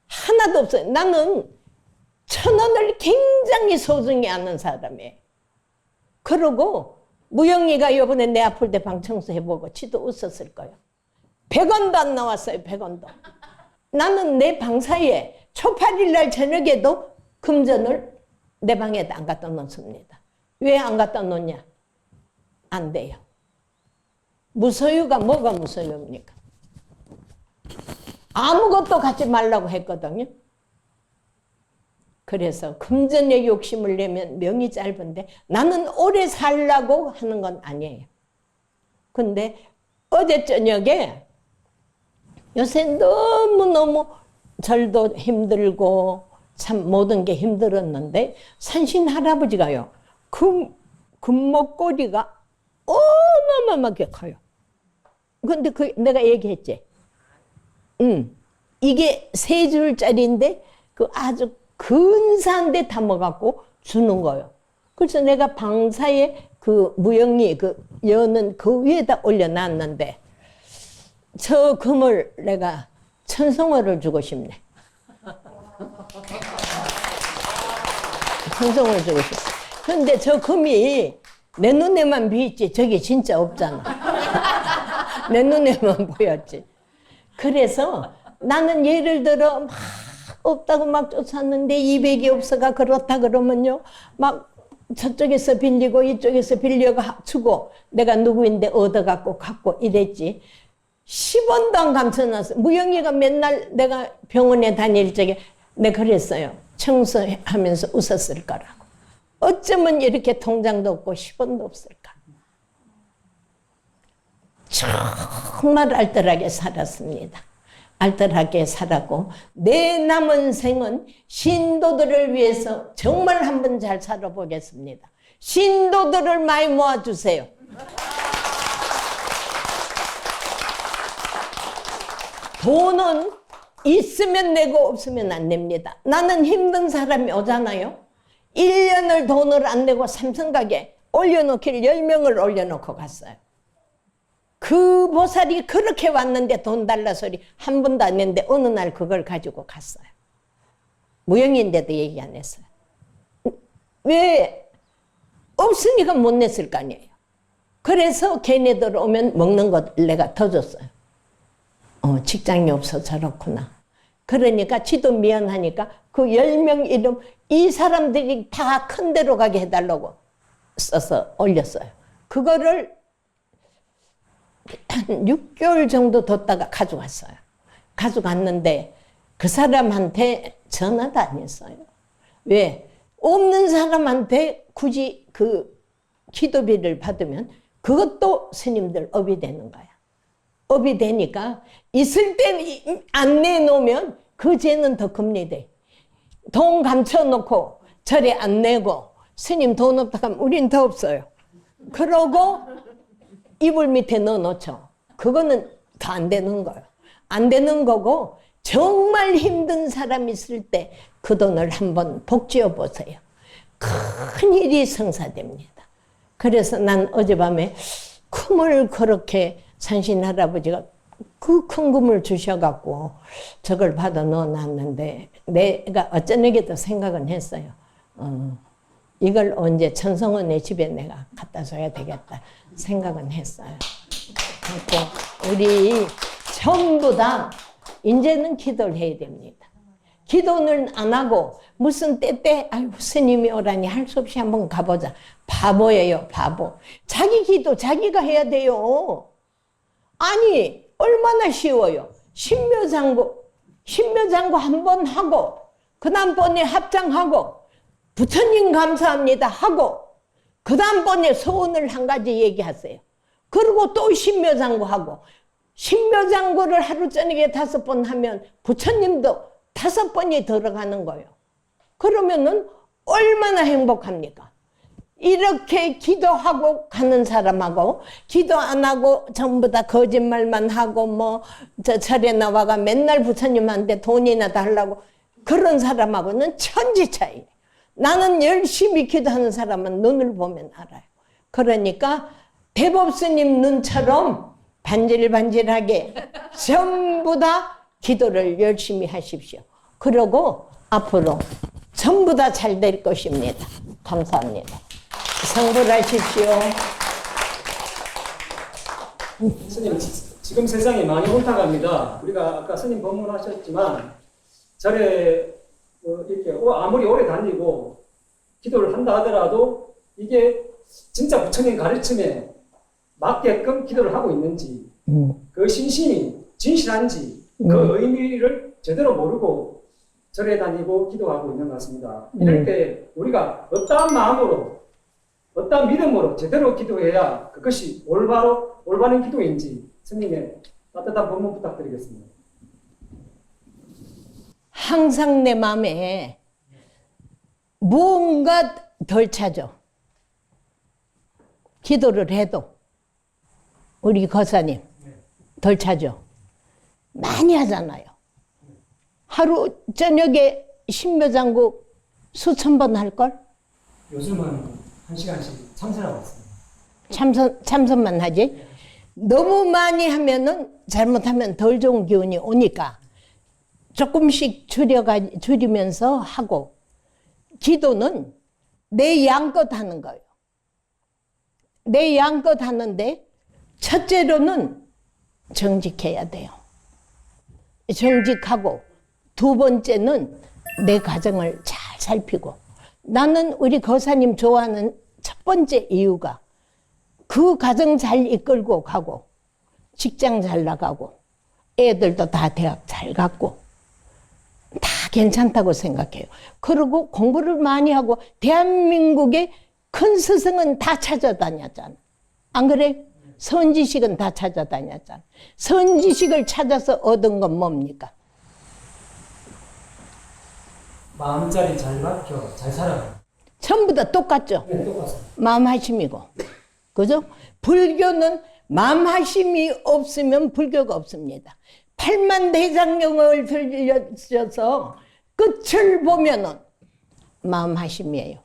Speaker 3: 하나도 없어요. 나는 1,000원을 굉장히 소중히 아는 사람이에요. 그러고 무영이가 이번에 내 아플 때 방 청소해보고 지도 웃었을 거예요. 100원도 안 나왔어요. 100원도. 나는 내 방사에 초팔일 날 저녁에도 금전을 내 방에다 안 갖다 놓습니다. 왜 안 갖다 놓냐? 안 돼요. 무소유가 뭐가 무소유입니까? 아무것도 갖지 말라고 했거든요. 그래서 금전에 욕심을 내면 명이 짧은데 나는 오래 살라고 하는 건 아니에요. 근데 어제 저녁에 요새 너무너무 절도 힘들고 참 모든 게 힘들었는데 산신 할아버지가요. 금목걸이가 어마어마하게 커요. 근데 내가 얘기했지. 이게 3줄짜리인데 그 아주 근사한 데 담아갖고 주는 거예요. 그래서 내가 방사에 그 무영리 그 여는 그 위에다 올려놨는데 저 금을 내가 천성호를 주고 싶네. 천성호를 주고 싶어. 근데 저 금이 내 눈에만 비있지 저게 진짜 없잖아. 내 눈에만 보였지. 그래서 나는 예를 들어 막 없다고 막 쫓았는데 200이 없어가 그렇다 그러면요 막 저쪽에서 빌리고 이쪽에서 빌려가 주고 내가 누구인데 얻어갖고 갖고 이랬지. 10원도 안 감춰놨어. 무영이가 맨날 내가 병원에 다닐 적에 내가 그랬어요. 청소하면서 웃었을 거라고. 어쩌면 이렇게 통장도 없고 10원도 없을까. 정말 알뜰하게 살았습니다. 알뜰하게 살았고 내 남은 생은 신도들을 위해서 정말 한번 잘 살아보겠습니다. 신도들을 많이 모아주세요. 돈은 있으면 내고 없으면 안 냅니다. 나는 힘든 사람이 오잖아요. 1년을 돈을 안 내고 삼성가게 올려놓기를 10명을 올려놓고 갔어요. 그 보살이 그렇게 왔는데 돈 달라 소리 한 번도 안 했는데 어느 날 그걸 가지고 갔어요. 무형인데도 얘기 안 했어요. 왜? 없으니까 못 냈을 거 아니에요. 그래서 걔네들 오면 먹는 거 내가 더 줬어요. 직장이 없어 저렇구나. 그러니까 지도 미안하니까 그 10명 이름 이 사람들이 다 큰 데로 가게 해달라고 써서 올렸어요. 그거를 한 6개월 정도 뒀다가 가져갔어요. 가져갔는데 그 사람한테 전화도 안 했어요. 왜? 없는 사람한테 굳이 그 기도비를 받으면 그것도 스님들 업이 되는 거야. 업이 되니까 있을 때 안 내놓으면 그 죄는 더 큽니다. 돈 감춰놓고 절에 안 내고 스님 돈 없다 하면 우린 더 없어요. 그러고 이불 밑에 넣어놓죠. 그거는 더 안 되는 거예요. 안 되는 거고 정말 힘든 사람 있을 때 그 돈을 한번 복지어 보세요. 큰일이 성사됩니다. 그래서 난 어젯밤에 금을 그렇게 산신 할아버지가 그 큰 금을 주셔갖고 저걸 받아 넣어놨는데 내가 어쩌내게도 생각은 했어요. 이걸 언제 천성원의 집에 내가 갖다 줘야 되겠다 생각은 했어요. 그래서 우리 전부 다 이제는 기도를 해야 됩니다. 기도는 안 하고 무슨 때때 아이고 스님이 오라니 할 수 없이 한번 가보자. 바보예요, 바보. 자기 기도 자기가 해야 돼요. 아니 얼마나 쉬워요. 신묘장구 한 번 하고 그 다음번에 합장하고 부처님 감사합니다 하고 그 다음번에 소원을 한 가지 얘기하세요. 그리고 또 신묘장구 하고 신묘장구를 하루 저녁에 5번 하면 부처님도 5번이 들어가는 거예요. 그러면은 얼마나 행복합니까? 이렇게 기도하고 가는 사람하고 기도 안 하고 전부 다 거짓말만 하고 뭐 저 절에 나와가 맨날 부처님한테 돈이나 달라고 그런 사람하고는 천지 차이. 나는 열심히 기도하는 사람은 눈을 보면 알아요. 그러니까 대법스님 눈처럼 반질반질하게 전부 다 기도를 열심히 하십시오. 그러고 앞으로 전부 다 잘 될 것입니다. 감사합니다. 성불하십시오.
Speaker 4: 스님, 지금 세상이 많이 혼탁합니다. 우리가 아까 스님 법문하셨지만 절에 이렇게 아무리 오래 다니고 기도를 한다 하더라도 이게 진짜 부처님 가르침에 맞게끔 기도를 하고 있는지 그 신심이 진실한지 그 의미를 제대로 모르고 절에 다니고 기도하고 있는 것 같습니다. 이럴 때 우리가 어떠한 마음으로 어떠한 믿음으로 제대로 기도해야 그것이 올바른 기도인지 스님의 따뜻한 법문 부탁드리겠습니다.
Speaker 3: 항상 내 마음에 무언가 덜 차죠. 기도를 해도 우리 거사님 덜 차죠? 많이 하잖아요. 하루 저녁에 신묘장국 수천 번 할걸?
Speaker 4: 요즘은 1시간씩 참선하고 있습니다.
Speaker 3: 참선만 하지? 너무 많이 하면은 잘못하면 덜 좋은 기운이 오니까 조금씩 줄이면서 하고, 기도는 내 양껏 하는 거예요. 내 양껏 하는데 첫째로는 정직해야 돼요. 정직하고, 두 번째는 내 가정을 잘 살피고. 나는 우리 거사님 좋아하는 첫 번째 이유가 그 가정 잘 이끌고 가고, 직장 잘 나가고, 애들도 다 대학 잘 갔고, 다 괜찮다고 생각해요. 그리고 공부를 많이 하고, 대한민국의 큰 스승은 다 찾아다녔잖아. 안 그래? 선지식은 다 찾아다녔잖아. 선지식을 찾아서 얻은 건 뭡니까?
Speaker 4: 마음자리 잘 박혀 잘 살아가.
Speaker 3: 전부 다 똑같죠?
Speaker 4: 네, 똑같습니다.
Speaker 3: 마음하심이고. 그죠? 불교는 마음하심이 없으면 불교가 없습니다. 8만 대장경을 들려주셔서 끝을 보면은 마음하심이에요.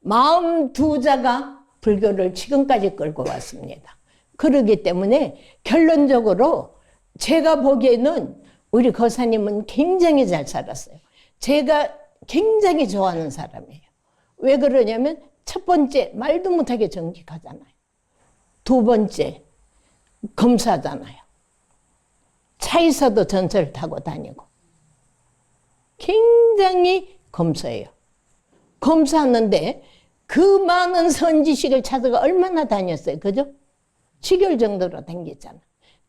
Speaker 3: 마음 두 자가 불교를 지금까지 끌고 왔습니다. 그렇기 때문에 결론적으로 제가 보기에는 우리 거사님은 굉장히 잘 살았어요. 제가 굉장히 좋아하는 사람이에요. 왜 그러냐면 첫 번째, 말도 못하게 정직하잖아요. 두 번째, 검사잖아요. 차에서도 전철 타고 다니고. 굉장히 검소해요. 검사하는데 그 많은 선지식을 찾아가 얼마나 다녔어요. 그죠? 7개월 정도로 다녔잖아.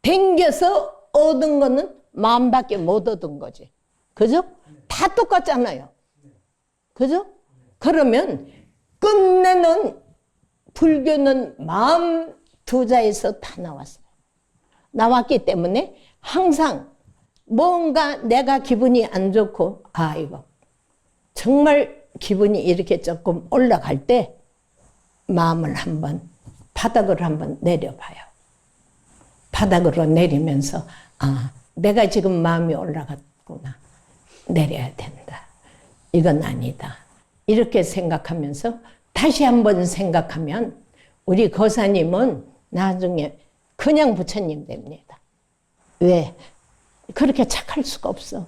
Speaker 3: 다녀서 얻은 거는 마음밖에 못 얻은 거지. 그죠? 다 똑같잖아요. 그죠? 그러면 끝내는 불교는 마음 두자에서 다 나왔어요. 나왔기 때문에 항상 뭔가 내가 기분이 안 좋고, 이거 정말 기분이 이렇게 조금 올라갈 때 마음을 한번, 바닥으로 한번 내려봐요. 바닥으로 내리면서 내가 지금 마음이 올라갔구나. 내려야 된다. 이건 아니다. 이렇게 생각하면서 다시 한번 생각하면 우리 거사님은 나중에 그냥 부처님 됩니다. 왜? 그렇게 착할 수가 없어.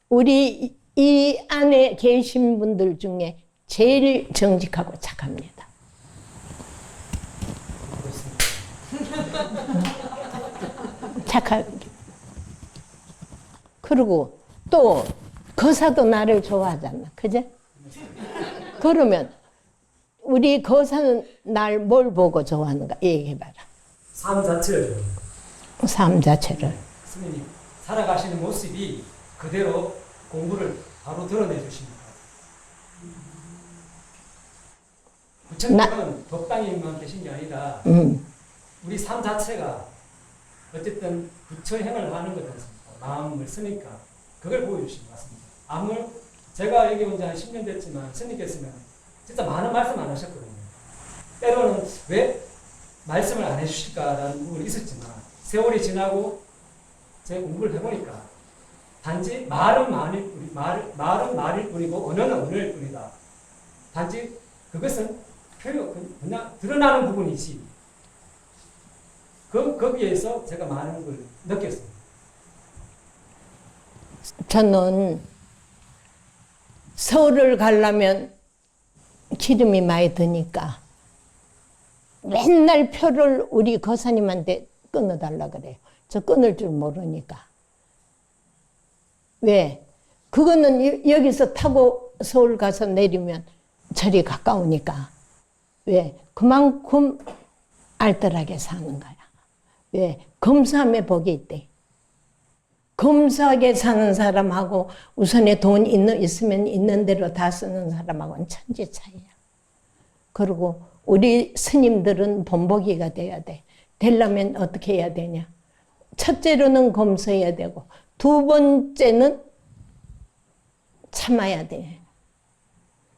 Speaker 3: 우리 이 안에 계신 분들 중에 제일 정직하고 착합니다. 착할. 그리고 또 거사도 나를 좋아하잖아. 그제? 그러면 우리 거사는 날 뭘 보고 좋아하는가 얘기해봐라.
Speaker 4: 삶 자체를,
Speaker 3: 삶 자체를.
Speaker 4: 스님이 살아가시는 모습이 그대로 공부를 바로 드러내 주십니다. 부처님은 법당에만 계신 게 아니라 우리 삶 자체가 어쨌든 부처행을 하는 것 같습니다. 마음을 쓰니까 그걸 보여주신 것 같습니다. 제가 여기 온 지 한 10년 됐지만 스님께서는 진짜 많은 말씀 안 하셨거든요. 때로는 왜 말씀을 안 해주실까라는 부분이 있었지만 세월이 지나고 제 공부를 해보니까 단지 말은 말일 뿐이고 언어는 언어일 뿐이다. 단지 그것은 그냥 드러나는 부분이지. 거기에서 제가 많은 걸 느꼈습니다.
Speaker 3: 저는 서울을 가려면 기름이 많이 드니까 맨날 표를 우리 거사님한테 끊어달라 그래요. 저 끊을 줄 모르니까. 왜? 그거는 여기서 타고 서울 가서 내리면 절이 가까우니까. 왜? 그만큼 알뜰하게 사는 거야. 왜? 검소함에 복이 있대. 검소하게 사는 사람하고 우선에 돈 있으면 있는 대로 다 쓰는 사람하고는 천지 차이야. 그리고 우리 스님들은 본보기가 돼야 돼. 되려면 어떻게 해야 되냐? 첫째로는 검소해야 되고 두 번째는 참아야 돼.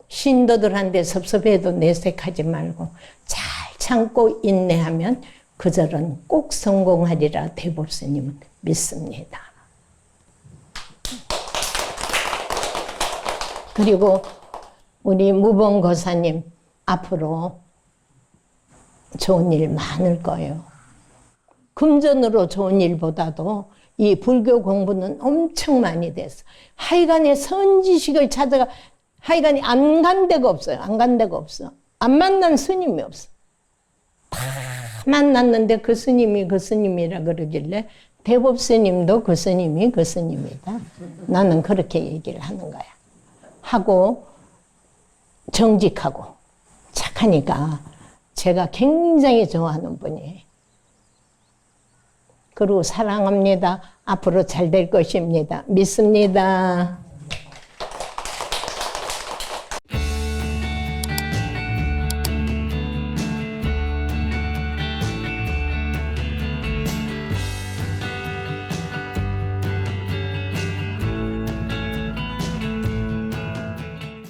Speaker 3: 신도들한테 섭섭해도 내색하지 말고 잘 참고 인내하면 그 절은 꼭 성공하리라 대법스님은 믿습니다. 그리고 우리 무봉고사님 앞으로 좋은 일 많을 거예요. 금전으로 좋은 일보다도 이 불교 공부는 엄청 많이 됐어. 하여간에 선지식을 찾아가, 하여간에 안 간 데가 없어요. 안 간 데가 없어. 안 만난 스님이 없어. 다 만났는데 그 스님이 그 스님이라 그러길래 대법 스님도 그 스님이 그 스님이다. 나는 그렇게 얘기를 하는 거야. 하고 정직하고 착하니까 제가 굉장히 좋아하는 분이에요. 그리고 사랑합니다. 앞으로 잘 될 것입니다. 믿습니다.